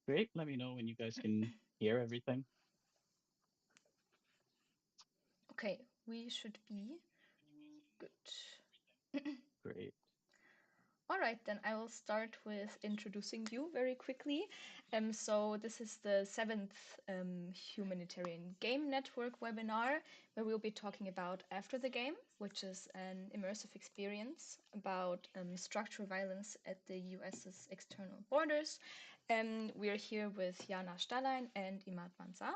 Great. Let me know when you guys can hear everything. Okay, we should be good. Great. All right, then I will start with introducing you very quickly. So this is the seventh Humanitarian Game Network webinar, where we'll be talking about After the Game, which is an immersive experience about structural violence at the US's external borders. We're here with Jana Stallein and Imaad Manzar.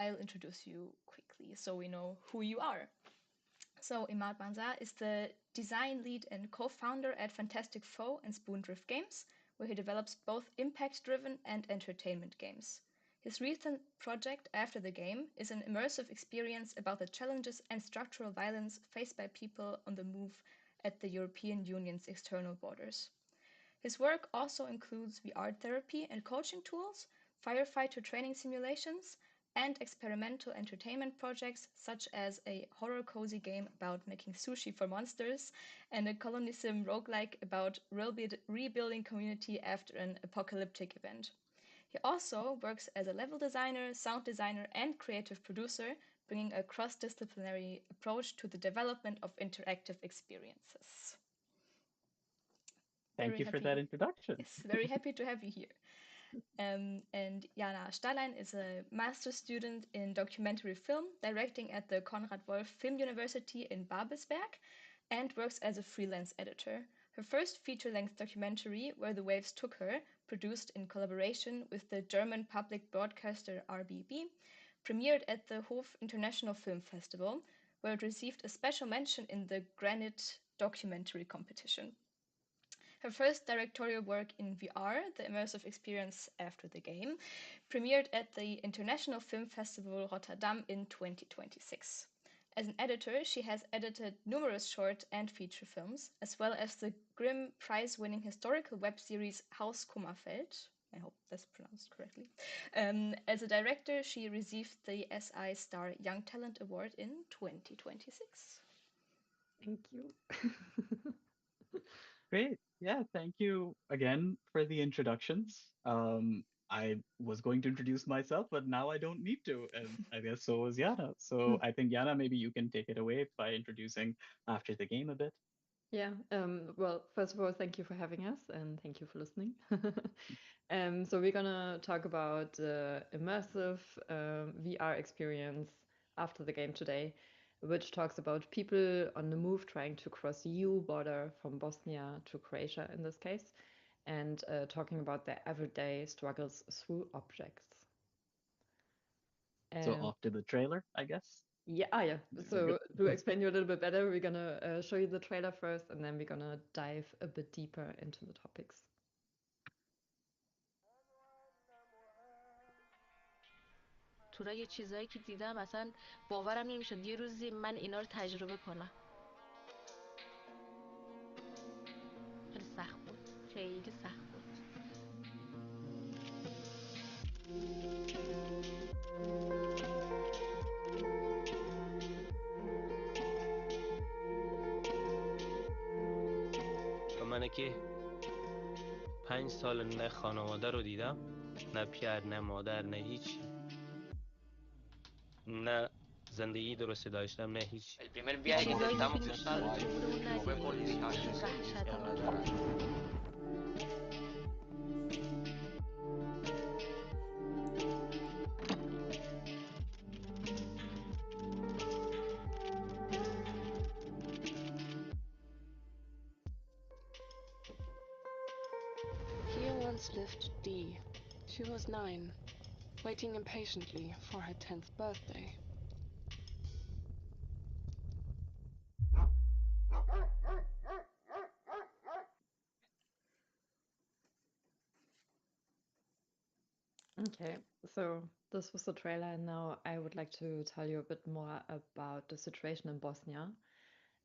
I'll introduce you quickly so we know who you are. So Imaad Manzar is the design lead and co-founder at Fantastic Foe and Spoondrift Games, where he develops both impact-driven and entertainment games. His recent project, After the Game, is an immersive experience about the challenges and structural violence faced by people on the move at the European Union's external borders. His work also includes VR therapy and coaching tools, firefighter training simulations, and experimental entertainment projects such as a horror cozy game about making sushi for monsters and a colonism roguelike about rebuilding community after an apocalyptic event. He also works as a level designer, sound designer, and creative producer, bringing a cross-disciplinary approach to the development of interactive experiences. Thank Very you for that happy. introduction. Yes, very happy to have you here. And Jana Stallein is a master's student in documentary film, directing at the Konrad Wolf Film University in Babelsberg, and works as a freelance editor. Her first feature-length documentary, Where the Waves Took Her, produced in collaboration with the German public broadcaster RBB, premiered at the Hof International Film Festival, where it received a special mention in the Granite documentary competition. Her first directorial work in VR, the immersive experience After the Game, premiered at the International Film Festival Rotterdam in 2026. As an editor, she has edited numerous short and feature films, as well as the Grimm Prize-winning historical web series Haus Kummerfeld. I hope that's pronounced correctly. As a director, she received the SI Star Young Talent Award in 2026. Thank you. Great. Yeah, thank you again for the introductions. I was going to introduce myself, but now I don't need to, and I guess so was Yana. So I think Yana, maybe you can take it away by introducing After the Game a bit. Yeah, well, first of all, thank you for having us and thank you for listening. So we're gonna talk about immersive VR experience after the game today, which talks about people on the move trying to cross EU border from Bosnia to Croatia in this case, and talking about their everyday struggles through objects. So Um, off to the trailer, I guess. Yeah, yeah. So to explain you a little bit better, we're gonna show you the trailer first, and then we're gonna dive a bit deeper into the topics. تو را یه چیزایی که دیدم اصلا باورم نمیشد یه روزی من اینا رو تجربه کنم. خیلی سخت بود، خیلی سخت بود. و منه که 5 سال نه خانواده رو دیدم، نه پدر نه مادر نه هیچی، نه زندگی درستی داشتم نه هیچ. یه چیزایی میبینیم که حالا جونمون ندیدیم، وحشتناک. Here once lived Dee. She was 9, waiting impatiently for her 10th birthday. Okay, so this was the trailer, and now I would like to tell you a bit more about the situation in Bosnia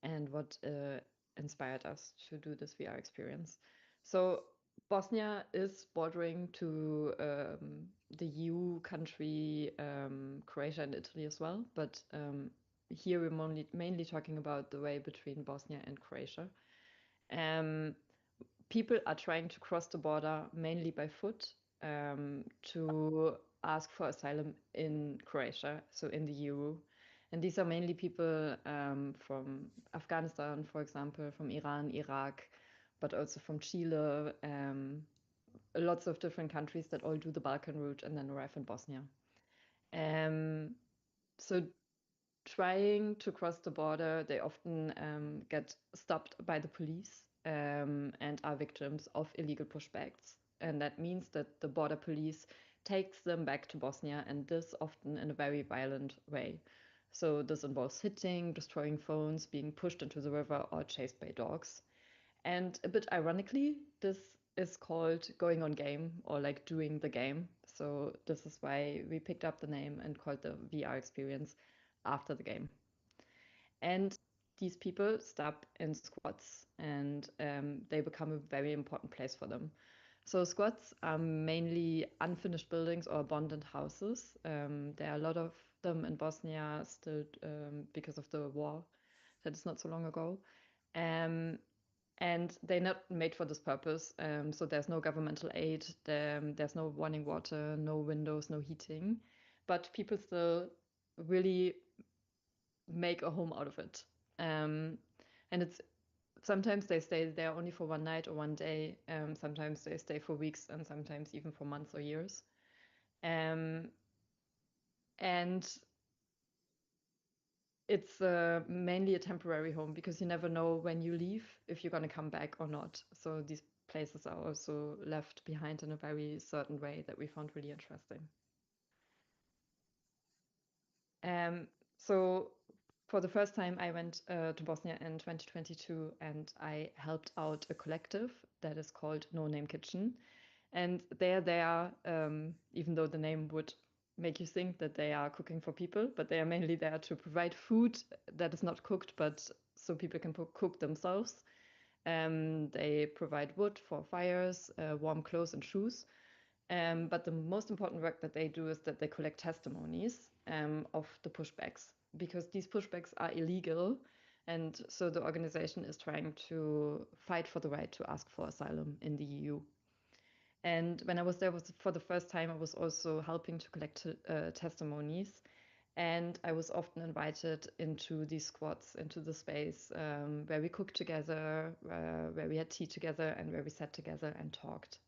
and what inspired us to do this VR experience. So Bosnia is bordering to the EU country Croatia and Italy as well, but here we're mainly talking about the way between Bosnia and Croatia. people are trying to cross the border mainly by foot to ask for asylum in Croatia, so in the EU. And these are mainly people from Afghanistan, for example, from Iran, Iraq, but also from Chile, lots of different countries that all do the Balkan route and then arrive in Bosnia. So trying to cross the border, they often get stopped by the police and are victims of illegal pushbacks. And that means that the border police takes them back to Bosnia, and this often in a very violent way. So this involves hitting, destroying phones, being pushed into the river, or chased by dogs. And a bit ironically, this is called going on game, or like doing the game. So this is why we picked up the name and called the VR experience after the game. And these people stop in squats, and they become a very important place for them. So squats are mainly unfinished buildings or abandoned houses. There are a lot of them in Bosnia still because of the war that is not so long ago. And they're not made for this purpose. So there's no governmental aid, there's no running water, no windows, no heating. But people still really make a home out of it. And it's sometimes they stay there only for one night or one day. Sometimes they stay for weeks and sometimes even for months or years. And it's mainly a temporary home because you never know when you leave if you're going to come back or not. So these places are also left behind in a very certain way that we found really interesting. So for the first time, I went to Bosnia in 2022 and I helped out a collective that is called No Name Kitchen. And they're there, even though the name would make you think that they are cooking for people, but they are mainly there to provide food that is not cooked, but so people can cook themselves. They provide wood for fires, warm clothes and shoes. But the most important work that they do is that they collect testimonies of the pushbacks, because these pushbacks are illegal. And so the organization is trying to fight for the right to ask for asylum in the EU. And when I was there for the first time, I was also helping to collect testimonies. And I was often invited into these squats, into the space where we cooked together, where we had tea together, and where we sat together and talked.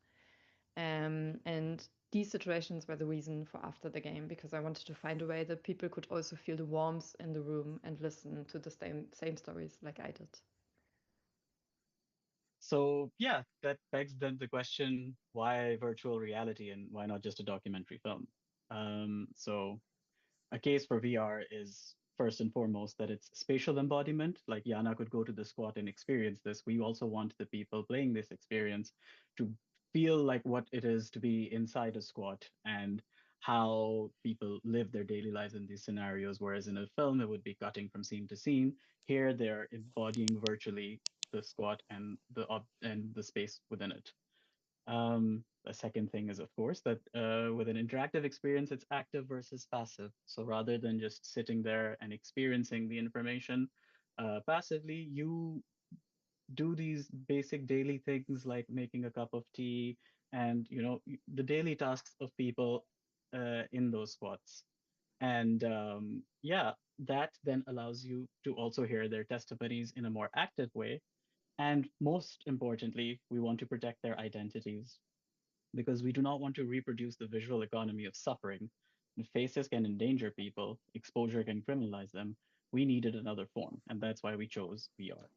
And these situations were the reason for after the game, because I wanted to find a way that people could also feel the warmth in the room and listen to the same stories like I did. So yeah, that begs then the question, why virtual reality and why not just a documentary film? So a case for VR is first and foremost that it's spatial embodiment. Like Jana could go to the squat and experience this. We also want the people playing this experience to feel like what it is to be inside a squat and how people live their daily lives in these scenarios. Whereas in a film, it would be cutting from scene to scene. Here, they're embodying virtually the squat and the space within it. The second thing is, of course, that with an interactive experience, it's active versus passive. So rather than just sitting there and experiencing the information passively, you do these basic daily things like making a cup of tea and the daily tasks of people in those squats. And yeah, that then allows you to also hear their testimonies in a more active way. And most importantly, we want to protect their identities because we do not want to reproduce the visual economy of suffering. If faces can endanger people, exposure can criminalize them. We needed another form, and that's why we chose VR.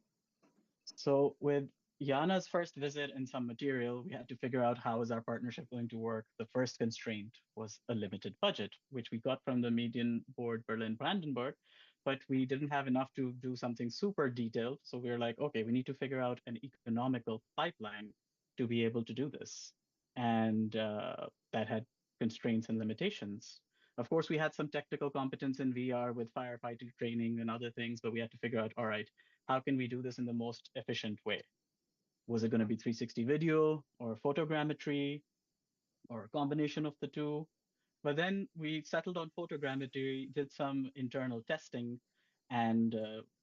So with Jana's first visit and some material, we had to figure out how is our partnership going to work. The first constraint was a limited budget, which we got from the Median Board Berlin-Brandenburg, but we didn't have enough to do something super detailed. So we were like, okay, we need to figure out an economical pipeline to be able to do this. And that had constraints and limitations. Of course, we had some technical competence in VR with firefighting training and other things, but we had to figure out, all right, how can we do this in the most efficient way? Was it going to be 360 video or photogrammetry or a combination of the two? But then we settled on photogrammetry, did some internal testing, and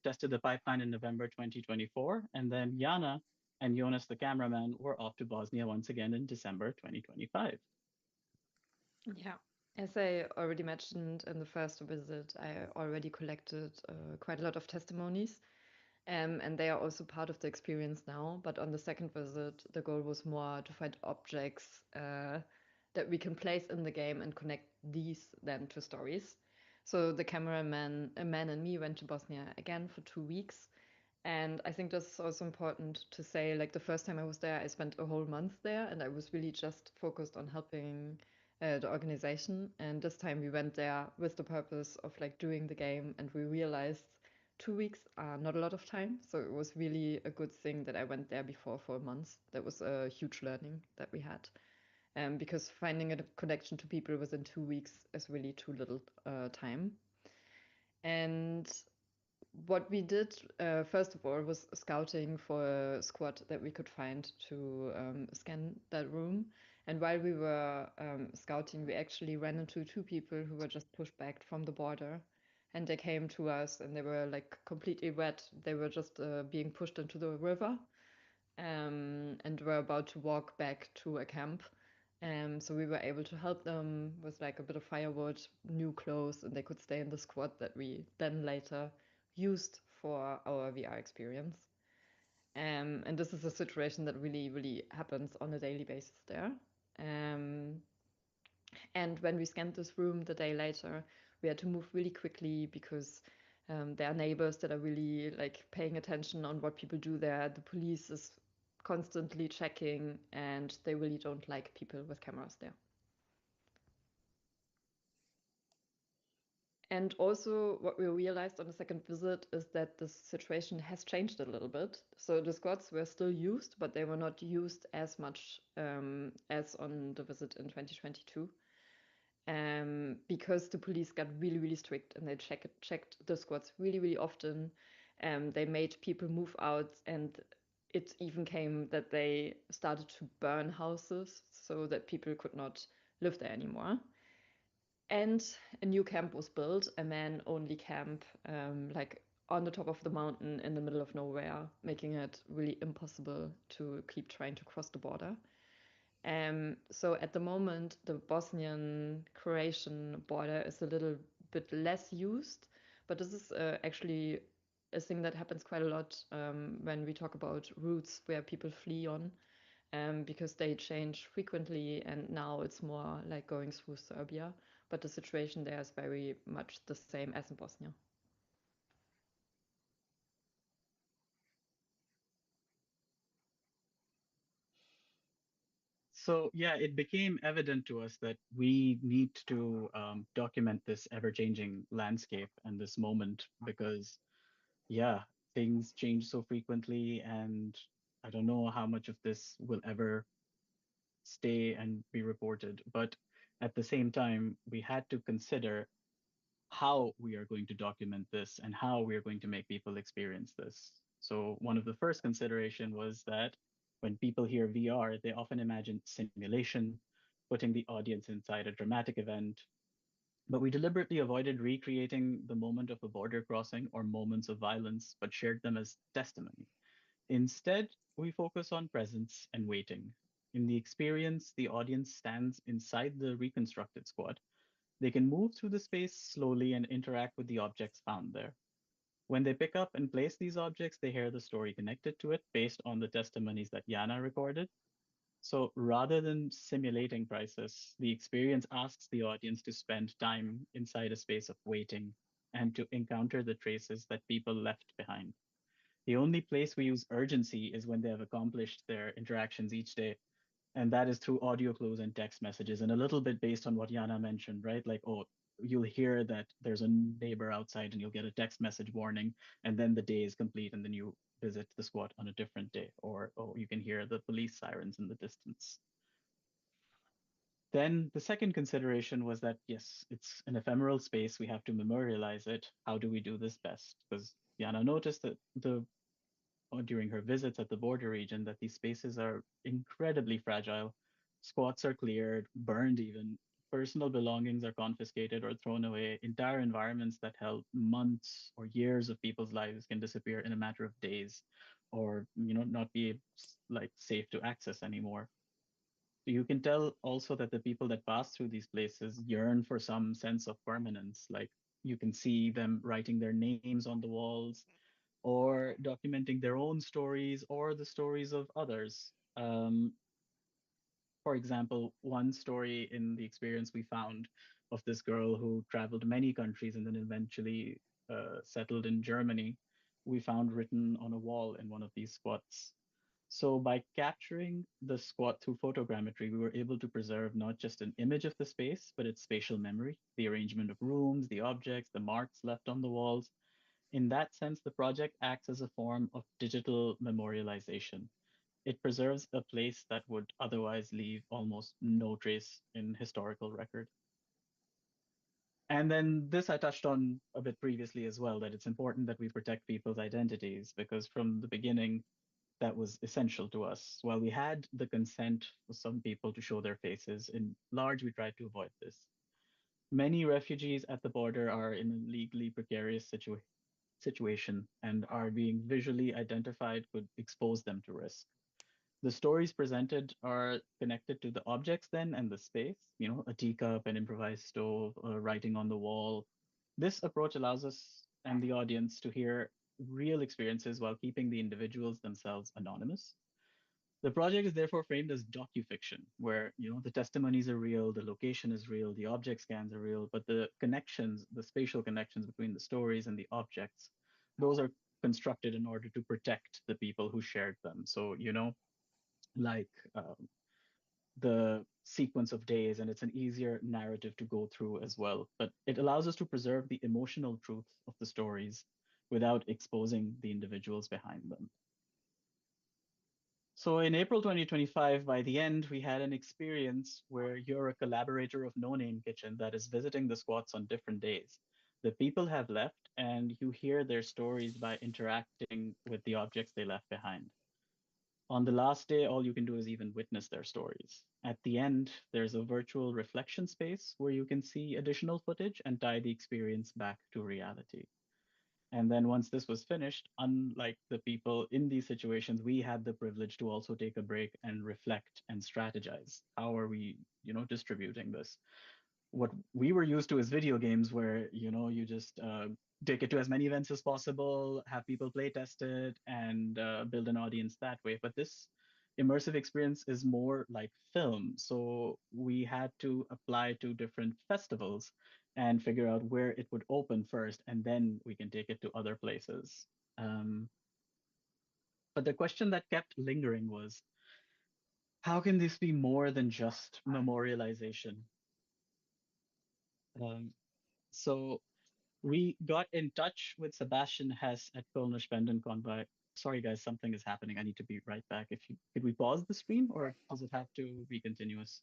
tested the pipeline in November 2024. And then Jana and Jonas, the cameraman, were off to Bosnia once again in December 2025. Yeah. As I already mentioned in the first visit, I already collected quite a lot of testimonies, and they are also part of the experience now. But on the second visit, the goal was more to find objects that we can place in the game and connect these then to stories. So the cameraman, a man and me, went to Bosnia again for 2 weeks. And I think that's also important to say, like the first time I was there, I spent a whole month there and I was really just focused on helping the organization. And this time we went there with the purpose of like doing the game, and we realized 2 weeks are not a lot of time. So it was really a good thing that I went there before for a month. That was a huge learning that we had. Because finding a connection to people within 2 weeks is really too little time. And what we did, first of all, was scouting for a squad that we could find to scan that room. And while we were scouting, we actually ran into two people who were just pushed back from the border. And they came to us and they were like completely wet. They were just being pushed into the river, and were about to walk back to a camp. So we were able to help them with like a bit of firewood, new clothes, and they could stay in the squad that we then later used for our VR experience. And this is a situation that really, really happens on a daily basis there. Um, and when we scanned this room the day later, we had to move really quickly because there are neighbors that are really like paying attention on what people do there. The police is constantly checking, and they really don't like people with cameras there. And also, what we realized on the second visit is that the situation has changed a little bit. So the squads were still used, but they were not used as much as on the visit in 2022. Because the police got really, really strict and they checked the squads really, really often. They made people move out, and it even came that they started to burn houses so that people could not live there anymore. And a new camp was built, a man-only camp, like on the top of the mountain in the middle of nowhere, making it really impossible to keep trying to cross the border. So at the moment, the Bosnian-Croatian border is a little bit less used, but this is actually a thing that happens quite a lot when we talk about routes where people flee on, because they change frequently, and now it's more like going through Serbia, but the situation there is very much the same as in Bosnia. So yeah, it became evident to us that we need to document this ever-changing landscape and this moment because, yeah, things change so frequently, and I don't know how much of this will ever stay and be reported. But at the same time, we had to consider how we are going to document this and how we are going to make people experience this. So one of the first consideration was that when people hear VR, they often imagine simulation, putting the audience inside a dramatic event. But we deliberately avoided recreating the moment of a border crossing or moments of violence, but shared them as testimony. Instead, we focus on presence and waiting. In the experience, the audience stands inside the reconstructed squad. They can move through the space slowly and interact with the objects found there. When they pick up and place these objects, they hear the story connected to it based on the testimonies that Jana recorded. So rather than simulating crisis, the experience asks the audience to spend time inside a space of waiting and to encounter the traces that people left behind. The only place we use urgency is when they have accomplished their interactions each day, and that is through audio clues and text messages, and a little bit based on what Jana mentioned, right? Like, oh, you'll hear that there's a neighbor outside and you'll get a text message warning, and then the day is complete and then you visit the squad on a different day, or oh, you can hear the police sirens in the distance. Then the second consideration was that, yes, it's an ephemeral space. We have to memorialize it. How do we do this best? Because Jana noticed that during her visits at the border region that these spaces are incredibly fragile. Squats are cleared, burned even. Personal belongings are confiscated or thrown away. Entire environments that held months or years of people's lives can disappear in a matter of days. or not be like safe to access anymore. You can tell also that the people that pass through these places yearn for some sense of permanence. Like you can see them writing their names on the walls or documenting their own stories or the stories of others. For example, one story in the experience we found of this girl who traveled many countries and then eventually settled in Germany, we found written on a wall in one of these squats. So by capturing the squat through photogrammetry, we were able to preserve not just an image of the space, but its spatial memory, the arrangement of rooms, the objects, the marks left on the walls. In that sense, the project acts as a form of digital memorialization. It preserves a place that would otherwise leave almost no trace in historical record. And then this I touched on a bit previously as well, that it's important that we protect people's identities because from the beginning, that was essential to us. While we had the consent for some people to show their faces, in large, we tried to avoid this. Many refugees at the border are in a legally precarious situation, and are being visually identified could expose them to risk. The stories presented are connected to the objects then and the space, a teacup, an improvised stove, writing on the wall. This approach allows us and the audience to hear real experiences while keeping the individuals themselves anonymous. The project is therefore framed as docufiction, where the testimonies are real, the location is real, the object scans are real, but the connections, the spatial connections between the stories and the objects, those are constructed in order to protect the people who shared them. So, like the sequence of days, and it's an easier narrative to go through as well. But it allows us to preserve the emotional truth of the stories without exposing the individuals behind them. So in April 2025, by the end, we had an experience where you're a collaborator of No Name Kitchen that is visiting the squats on different days. The people have left, and you hear their stories by interacting with the objects they left behind. On the last day, all you can do is even witness their stories. At the end, there's a virtual reflection space where you can see additional footage and tie the experience back to reality. And then once this was finished, unlike the people in these situations, we had the privilege to also take a break and reflect and strategize. How are we, distributing this? What we were used to is video games where you just take it to as many events as possible, have people play test it, and build an audience that way. But this immersive experience is more like film, so we had to apply to different festivals and figure out where it would open first, and then we can take it to other places. But the question that kept lingering was, how can this be more than just memorialization? um, so we got in touch with Sebastian Hess at Kölner Spendenkonvoi. Sorry, guys, something is happening. I need to be right back. Could we pause the stream, or does it have to be continuous?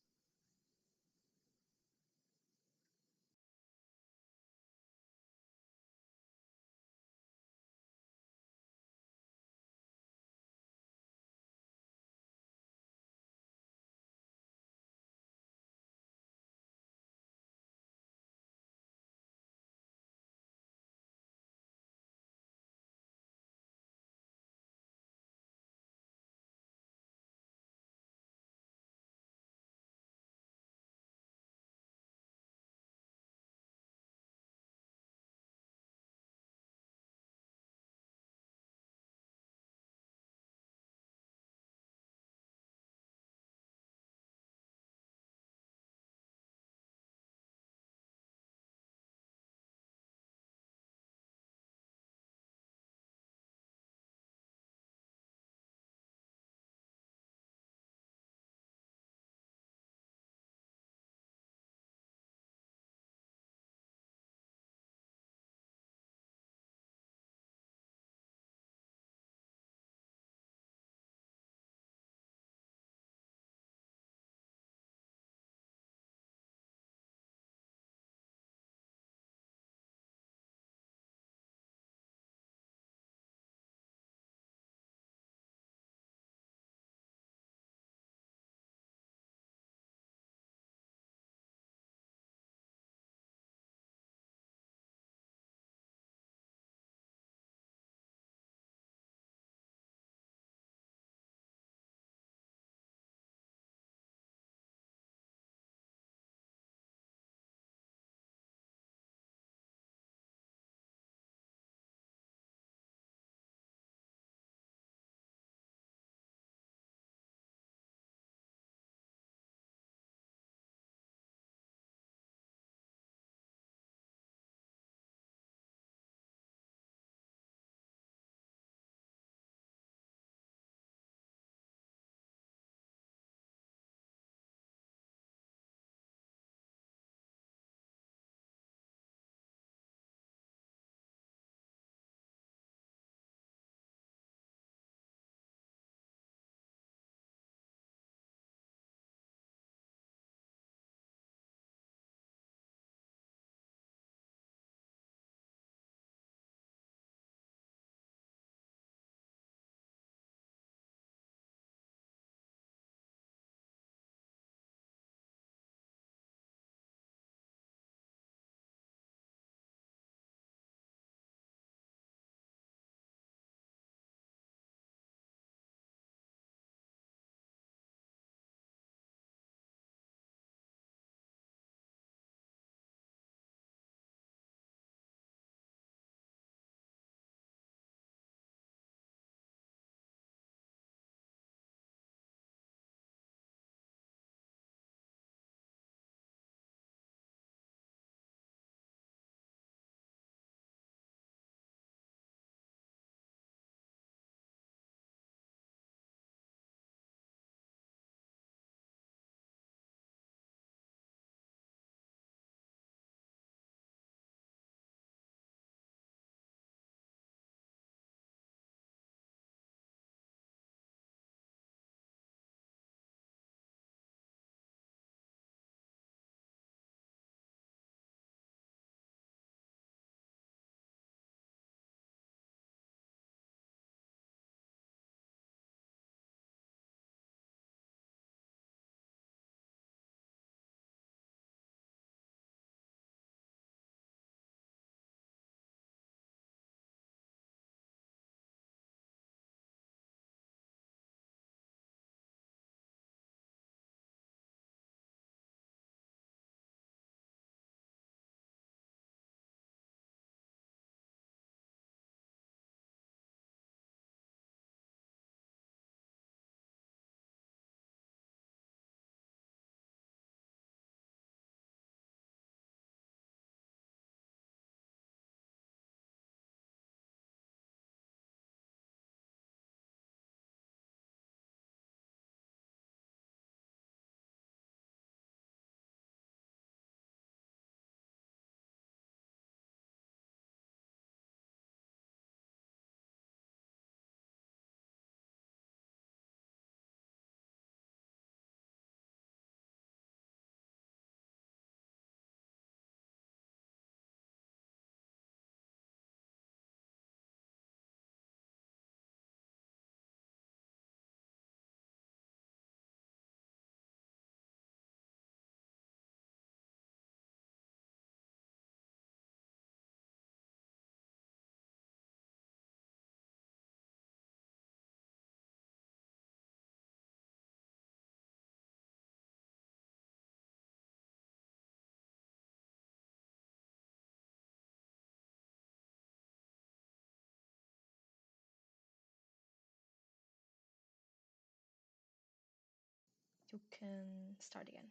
you can start again.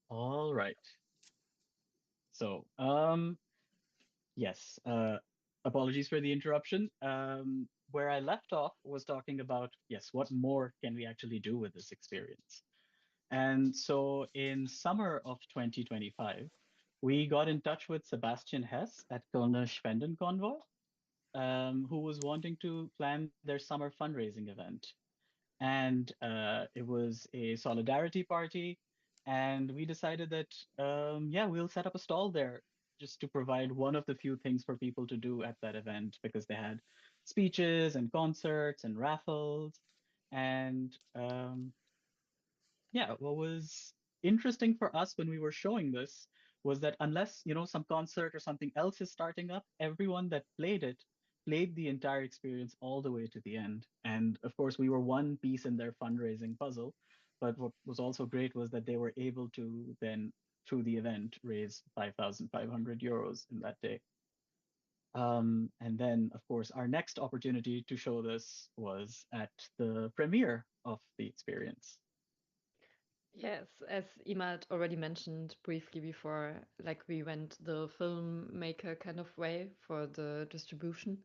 All right. So, yes, apologies for the interruption. Where I left off was talking about, yes, what more can we actually do with this experience? And so in summer of 2025, we got in touch with Sebastian Hess at Kölner Spendenkonvoi, who was wanting to plan their summer fundraising event. And it was a solidarity party. And we decided that, yeah, we'll set up a stall there just to provide one of the few things for people to do at that event because they had speeches and concerts and raffles. And yeah, what was interesting for us when we were showing this was that unless, some concert or something else is starting up, everyone that played it played the entire experience all the way to the end. And of course, we were one piece in their fundraising puzzle. But what was also great was that they were able to then, through the event, raise 5,500 euros in that day. And then, of course, our next opportunity to show this was at the premiere of the experience. Yes, as Imad already mentioned briefly before, like we went the filmmaker kind of way for the distribution.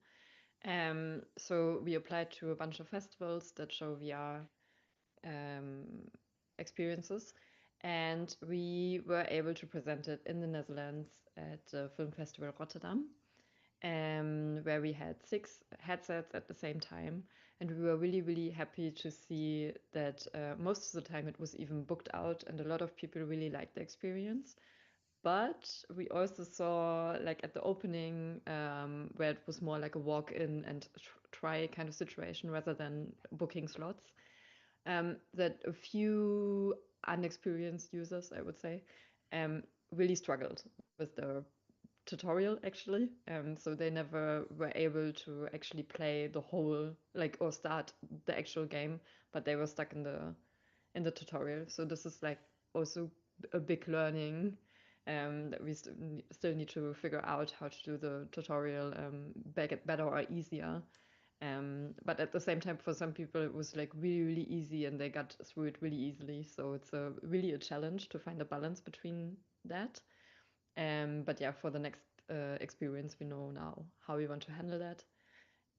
So we applied to a bunch of festivals that show VR experiences, and we were able to present it in the Netherlands at the Film Festival Rotterdam, where we had 6 headsets at the same time. And we were really, really happy to see that most of the time it was even booked out, and a lot of people really liked the experience. But we also saw, like at the opening, where it was more like a walk-in and try kind of situation rather than booking slots, that a few unexperienced users, I would say, really struggled with the tutorial actually. So they never were able to actually play the whole, like, or start the actual game, but they were stuck in the tutorial. So this is like also a big learning, that we still need to figure out how to do the tutorial better or easier. But at the same time, for some people, it was like really, really easy and they got through it really easily. So it's really a challenge to find a balance between that. But yeah, for the next experience, we know now how we want to handle that.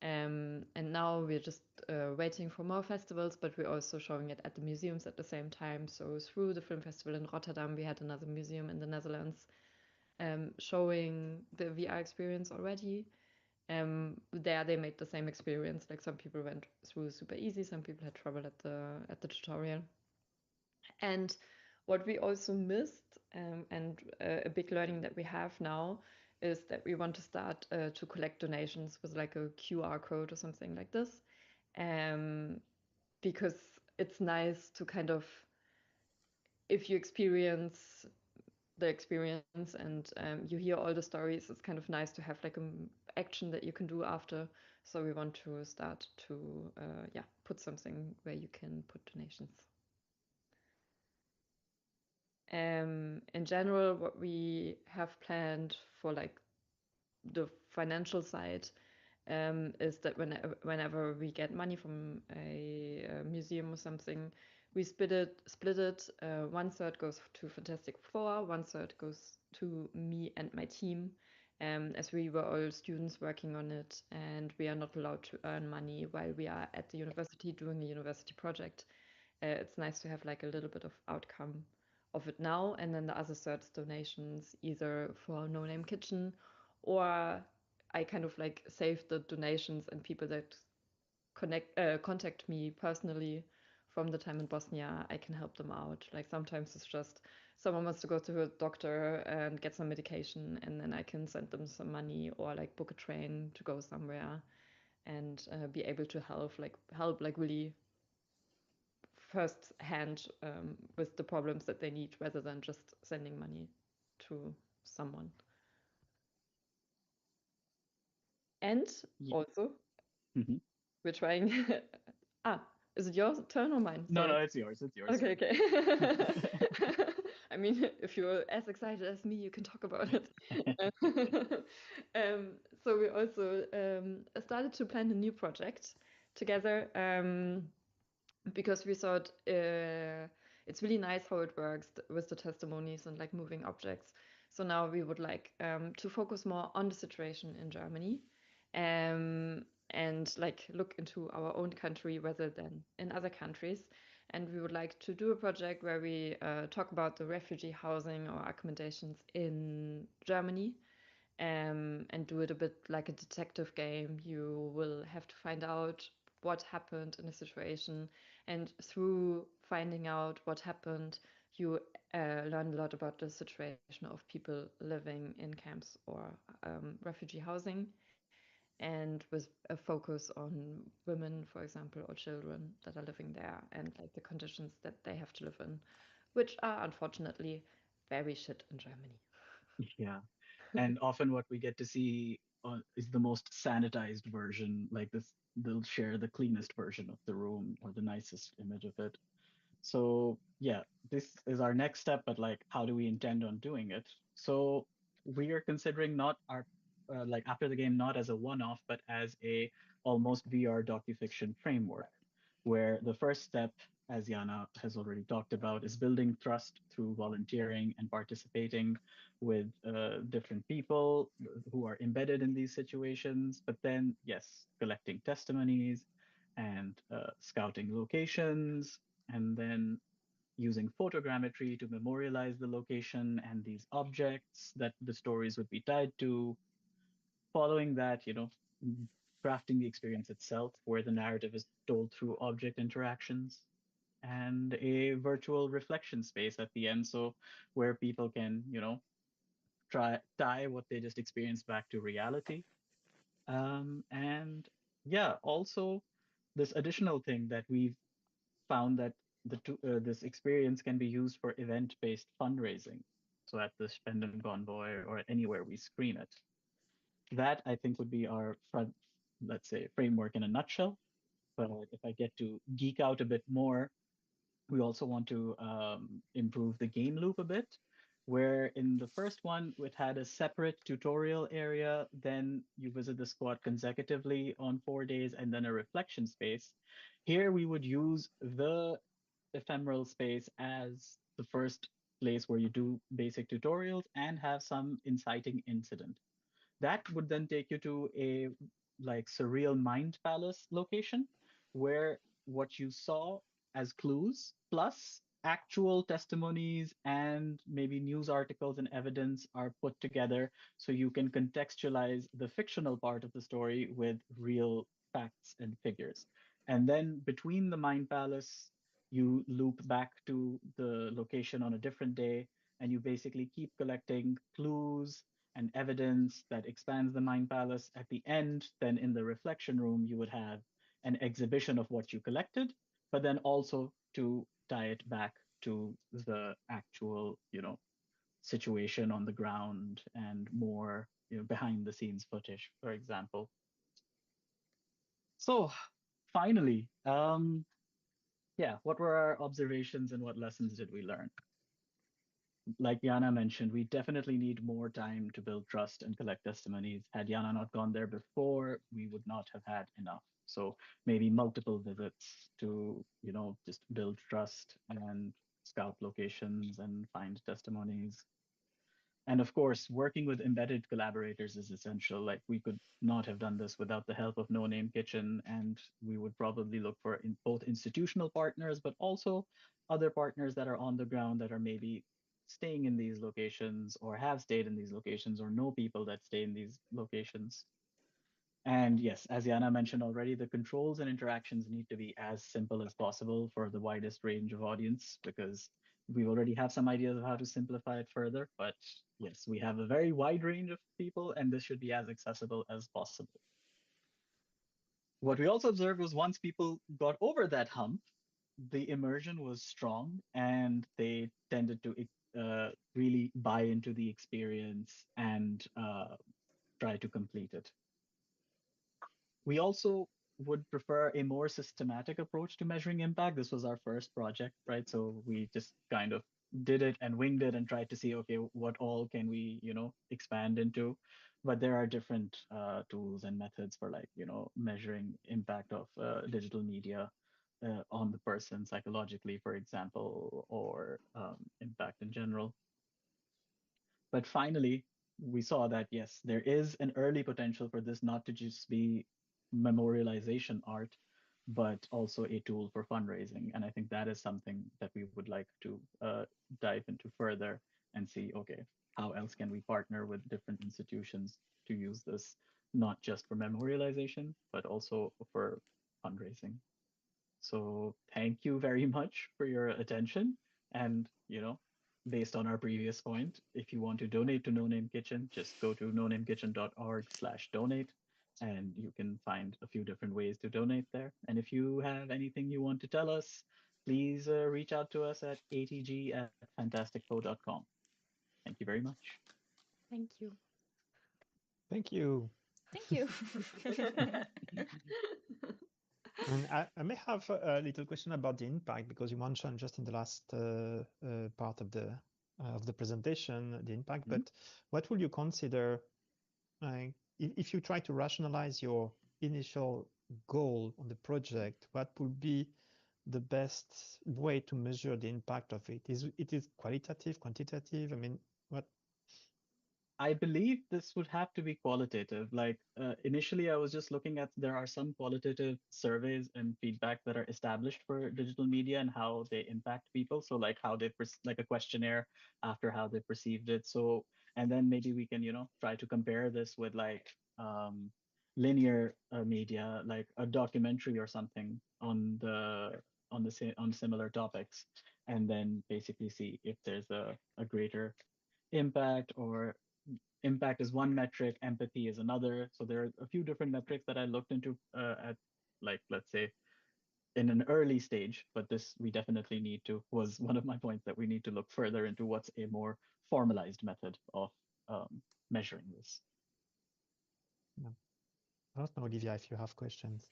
And now we're just waiting for more festivals, but we're also showing it at the museums at the same time. So through the film festival in Rotterdam, we had another museum in the Netherlands showing the VR experience already. There they made the same experience. Like some people went through super easy, some people had trouble at the tutorial. And what we also missed, and a big learning that we have now, is that we want to start to collect donations with like a QR code or something like this, because it's nice to kind of, if you experience the experience and you hear all the stories, it's kind of nice to have like an action that you can do after. So we want to start to yeah, put something where you can put donations. In general, what we have planned for like the financial side, is that whenever we get money from a museum or something, we split it. 1/3 goes to Fantastic Four, 1/3 goes to me and my team, as we were all students working on it, and we are not allowed to earn money while we are at the university doing a university project. It's nice to have like a little bit of outcome of it now, and then the other third is donations, either for No Name Kitchen, or I kind of like save the donations and people that contact me personally from the time in Bosnia. I can help them out. Like sometimes it's just someone wants to go to a doctor and get some medication, and then I can send them some money or like book a train to go somewhere and be able to help like really first hand with the problems that they need rather than just sending money to someone. And Yeah. also, Mhm. we're trying. Is it your turn or mine? No, Sorry. no, it's yours. It's yours. Okay, okay. I mean, if you're as excited as me, you can talk about it. So we also started to plan a new project together. because we thought it's really nice how it works with the testimonies and like moving objects. So now we would like to focus more on the situation in Germany, and like look into our own country rather than in other countries. And we would like to do a project where we talk about the refugee housing or accommodations in Germany, and do it a bit like a detective game. You will have to find out what happened in a situation, and through finding out what happened, you learn a lot about the situation of people living in camps or refugee housing, and with a focus on women, for example, or children that are living there, and like the conditions that they have to live in, which are unfortunately very shit in Germany. Yeah. And often what we get to see is the most sanitized version, like this, they'll share the cleanest version of the room or the nicest image of it. So yeah, this is our next step, but like, how do we intend on doing it? So we are considering not our like after the game, not as a one-off, but as a almost VR docufiction framework, where the first step, as Jana has already talked about, is building trust through volunteering and participating with different people who are embedded in these situations. But then, yes, collecting testimonies and scouting locations, and then using photogrammetry to memorialize the location and these objects that the stories would be tied to. Following that, crafting the experience itself, where the narrative is told through object interactions, and a virtual reflection space at the end, so where people can, try tie what they just experienced back to reality. And yeah, also this additional thing that we've found that this experience can be used for event-based fundraising. So at the Spend and Convoy or anywhere we screen it. That I think would be our front, let's say, framework in a nutshell. But if I get to geek out a bit more, we also want to improve the game loop a bit, where in the first one, it had a separate tutorial area, then you visit the squad consecutively on 4 days, and then a reflection space. Here, we would use the ephemeral space as the first place where you do basic tutorials and have some inciting incident. That would then take you to a like surreal mind palace location where what you saw as clues plus actual testimonies and maybe news articles and evidence are put together so you can contextualize the fictional part of the story with real facts and figures. And then between the mind palace, you loop back to the location on a different day and you basically keep collecting clues and evidence that expands the mind palace. At the end, then in the reflection room, you would have an exhibition of what you collected, but then also to tie it back to the actual, situation on the ground and more, behind the scenes footage, for example. So finally, yeah, what were our observations and what lessons did we learn? Like Jana mentioned, we definitely need more time to build trust and collect testimonies. Had Jana not gone there before, we would not have had enough. So maybe multiple visits to, just build trust and scout locations and find testimonies. And of course, working with embedded collaborators is essential. Like we could not have done this without the help of No Name Kitchen, and we would probably look for both institutional partners, but also other partners that are on the ground that are maybe staying in these locations or have stayed in these locations or know people that stay in these locations. And yes, as Jana mentioned already, the controls and interactions need to be as simple as possible for the widest range of audience, because we already have some ideas of how to simplify it further. But yes, we have a very wide range of people, and this should be as accessible as possible. What we also observed was once people got over that hump, the immersion was strong and they tended to really buy into the experience and try to complete it. We also would prefer a more systematic approach to measuring impact. This was our first project, right? So we just kind of did it and winged it and tried to see, okay, what all can we, expand into? But there are different tools and methods for like, measuring impact of digital media. on the person psychologically, for example, or impact in general. But finally, we saw that yes, there is an early potential for this not to just be memorialization art, but also a tool for fundraising. And I think that is something that we would like to dive into further and see, okay, how else can we partner with different institutions to use this, not just for memorialization, but also for fundraising. So thank you very much for your attention. And, based on our previous point, if you want to donate to No Name Kitchen, just go to nonamekitchen.org/donate, and you can find a few different ways to donate there. And if you have anything you want to tell us, please reach out to us at atg@fantasticpo.com. Thank you very much. Thank you. Thank you. Thank you. And I may have a little question about the impact, because you mentioned just in the last part of the presentation the impact. Mhm. But what will you consider, if you try to rationalize your initial goal on the project? What would be the best way to measure the impact of it? Is it qualitative, quantitative? I mean, what? I believe this would have to be qualitative. Like initially, I was just looking at there are some qualitative surveys and feedback that are established for digital media and how they impact people. So like how they like a questionnaire after how they perceived it. So and then maybe we can try to compare this with like linear media, like a documentary or something on similar topics, and then basically see if there's a greater impact, or impact is one metric, empathy is another. So there are a few different metrics that I looked into at, like, let's say in an early stage, but this we definitely need to, was one of my points, that we need to look further into what's a more formalized method of measuring this. No. I don't know, Olivia, if you have questions.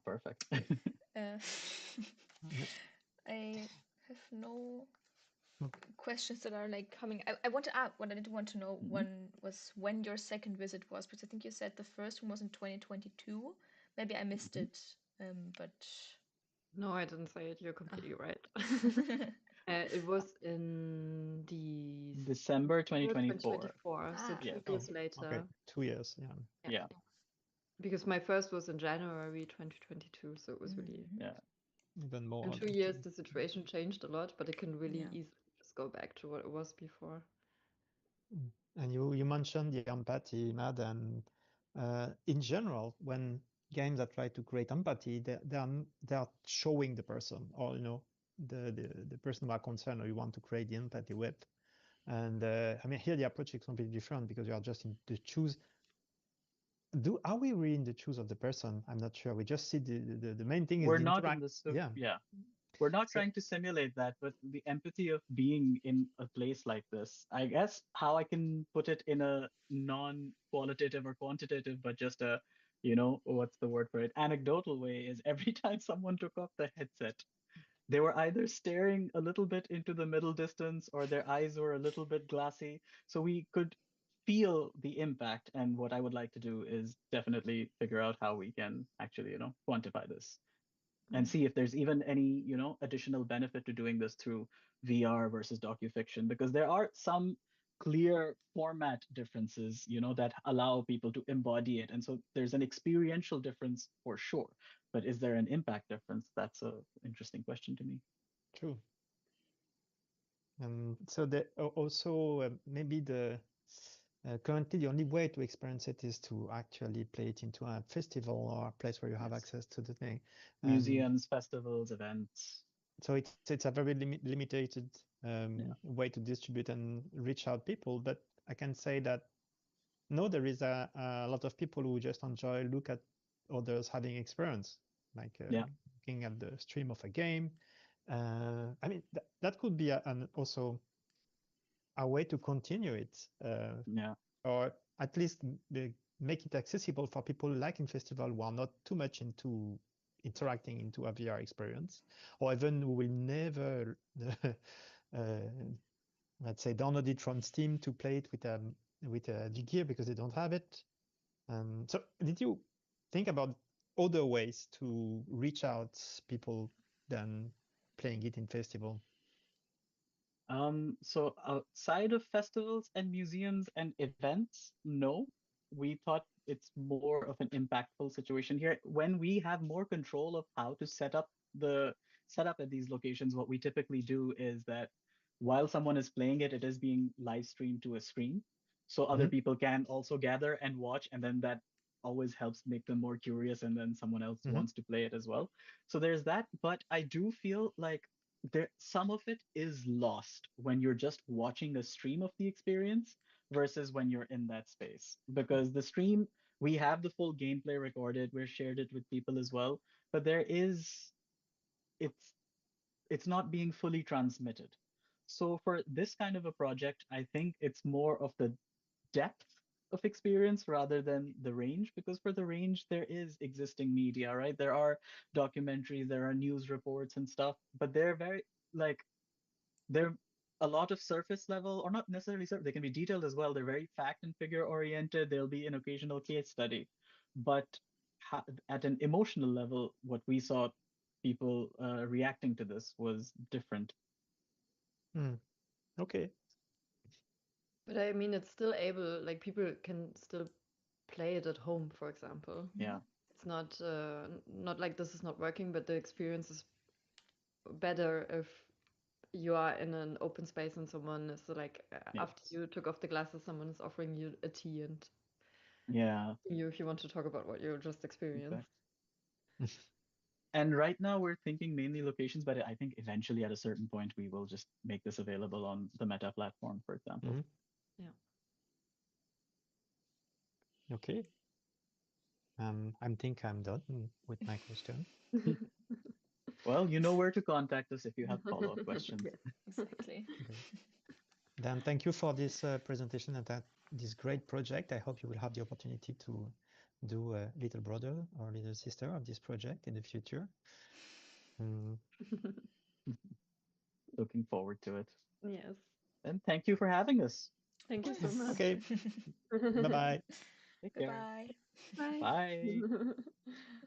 Perfect. I have no Okay. questions that are like coming. I want to add, what I did want to know when your second visit was, because I think you said the first one was in 2022. Maybe I missed it, but No, I didn't say it. You're completely right. It was in December 2024. 2024, so Ah. 2 years Oh, later. okay, 2 years, yeah. Yeah. Because my first was in January 2022, so it was really Yeah. Even more. in 2 than years two. the situation changed a lot, but it can really Yeah. easily just go back to what it was before. And you mentioned the empathy, Imaad, and in general, when games that try to create empathy, they are showing the person, or the person who are concerned, or you want to create the empathy with. And I mean, here the approach is completely different, because you are just in the shoes. Are we really in the shoes of the person? I'm not sure. We just see the main thing We're is the not in interact. the yeah. We're not So- trying to simulate that, but the empathy of being in a place like this. I guess how I can put it in a non-qualitative or quantitative, but just a, what's the word for it, anecdotal way, is every time someone took off the headset, they were either staring a little bit into the middle distance, or their eyes were a little bit glassy. So we could feel the impact. And what I would like to do is definitely figure out how we can actually, quantify this and see if there's even any, additional benefit to doing this through VR versus docufiction, because there are some clear format differences, that allow people to embody it. And so there's an experiential difference for sure. But is there an impact difference? That's an interesting question to me. True. And so also maybe currently the only way to experience it is to actually play it into a festival or a place where you have access to the thing. Museums, festivals, events. So it's a very limited way to distribute and reach out people. But I can say that no, there is a lot of people who just look at others having experience, like looking at the stream of a game. I mean, that could be also a way to continue it, or at least make it accessible for people liking festival who are not too much into interacting into a VR experience, or even who will never, let's say, download it from Steam to play it with a gear because they don't have it. So did you think about other ways to reach out people than playing it in festival? So outside of festivals and museums and events, no, we thought it's more of an impactful situation here. When we have more control of how to set up at these locations, what we typically do is that while someone is playing it, it is being live streamed to a screen. So other Mhm. people can also gather and watch, and then that always helps make them more curious, and then someone else Mhm. wants to play it as well. So there's that. But I do feel like some of it is lost when you're just watching a stream of the experience versus when you're in that space, because the stream, we have the full gameplay recorded, we've shared it with people as well, but it's it's not being fully transmitted. So for this kind of a project, I think it's more of the depth of experience rather than the range, because for the range there is existing media, right? There are documentaries, there are news reports and stuff, but they're very, like, they're a lot of surface level, or not necessarily surface, they can be detailed as well. They're very fact and figure oriented. There'll be an occasional case study. But at an emotional level, what we saw people reacting to this was different. Mm. Okay. But I mean, it's still able, like people can still play it at home, for example. Yeah. It's not like this is not working, but the experience is better if you are in an open space and someone is like after Yes. you took off the glasses, someone is offering you a tea and Yeah. you if you want to talk about what you just experienced. Exactly. And right now we're thinking mainly locations, but I think eventually at a certain point we will just make this available on the Meta platform, for example. Mhm. Yeah. Okay. I think I'm done with my question. Well, you know where to contact us if you have follow-up questions. Yes. Exactly. Great. Then thank you for this presentation and this great project. I hope you will have the opportunity to do a little brother or little sister of this project in the future. Mm, Looking forward to it. Yes. And thank you for having us. Thank you Of so course. much. okay, bye bye. Take care. Goodbye. Bye. Bye.